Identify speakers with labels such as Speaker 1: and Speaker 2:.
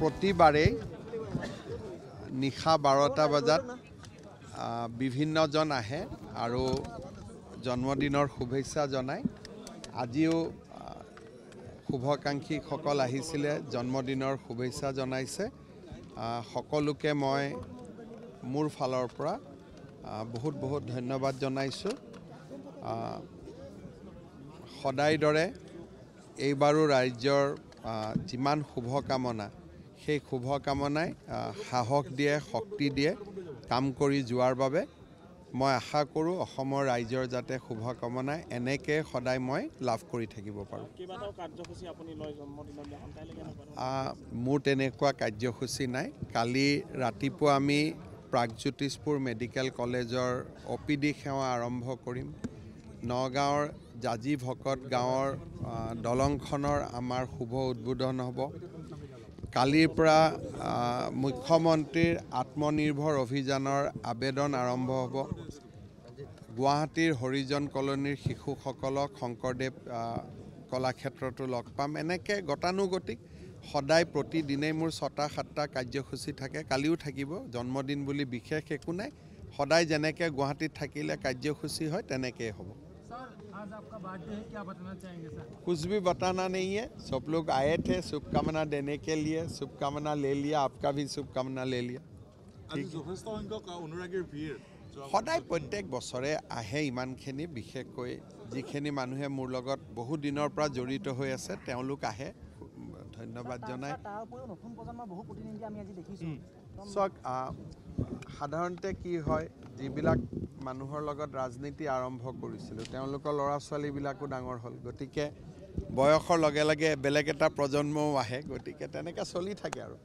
Speaker 1: প্ৰতিবাৰেই নিশা 12টা বজাত বিভিন্নজন আহে আৰু জন্মদিনৰ শুভেচ্ছা জনায়। আজিও শুভাকাংক্ষীসকল আহিছিলে, জন্মদিনৰ শুভেচ্ছা জনাইছে। সকলোকে মই মোৰ ফালৰ পৰা বহুত বহুত ধন্যবাদ জনাইছোঁ। সদায় দৰে এইবাৰো ৰাজ্যৰ যিমান শুভকামনা, সেই শুভকামনাই সাহস দিয়ে, শক্তি দিয়ে কাম কৰি যোৱাৰ বাবে। মই আশা কৰোঁ অসমৰ ৰাইজৰ যাতে শুভকামনাই এনেকৈ সদায় মই লাভ কৰি থাকিব পাৰোঁ। মোৰ তেনেকুৱা কাৰ্যসূচী নাই। কালি ৰাতিপুৱা আমি প্ৰাগজ্যোতিষপুৰ মেডিকেল কলেজৰ OPD সেৱা আৰম্ভ কৰিম। নগাঁৱৰ জাজি ভকত গাঁৱৰ দলংখনৰ আমাৰ শুভ উদ্বোধন হ'ব। কালিৰ পৰা মুখ্যমন্ত্ৰীৰ আত্মনিৰ্ভৰ অভিযানৰ আবেদন আৰম্ভ হ'ব। গুৱাহাটীৰ হৰিজন কলনীৰ শিশুসকলক শংকৰদেৱ কলাক্ষেত্ৰতো লগ পাম। এনেকৈ গতানুগতিক সদায় প্ৰতিদিনেই মোৰ 6টা 7টা কাৰ্যসূচী থাকে। কালিও থাকিব। জন্মদিন বুলি বিশেষ একো নাই। সদায় যেনেকৈ গুৱাহাটীত থাকিলে কাৰ্যসূচী হয় তেনেকৈ হ'ব।
Speaker 2: आज आपका बर्थडे है, क्या बताना चाहेंगे सर?
Speaker 1: कुछ भी बताना नहीं है। सब लोग आए थे शुभकामना देने के लिए, शुभकामना ले लिया, आपका भी शुभकामना ले लिया। সদায় প্ৰত্যেক বছৰে আহে ইমানখিনি, বিশেষকৈ যিখিনি মানুহে মোৰ লগত বহু দিনৰ পৰা জড়িত হৈ আছে তেওঁলোক আহে। ধন্যবাদ জনাই। চাওক, সাধাৰণতে কি হয়, যিবিলাক মানুহৰ লগত ৰাজনীতি আৰম্ভ কৰিছিলোঁ তেওঁলোকৰ ল'ৰা ছোৱালীবিলাকো ডাঙৰ হ'ল। গতিকে বয়সৰ লগে লগে বেলেগ এটা প্ৰজন্মও আহে। গতিকে তেনেকৈ চলি থাকে আৰু।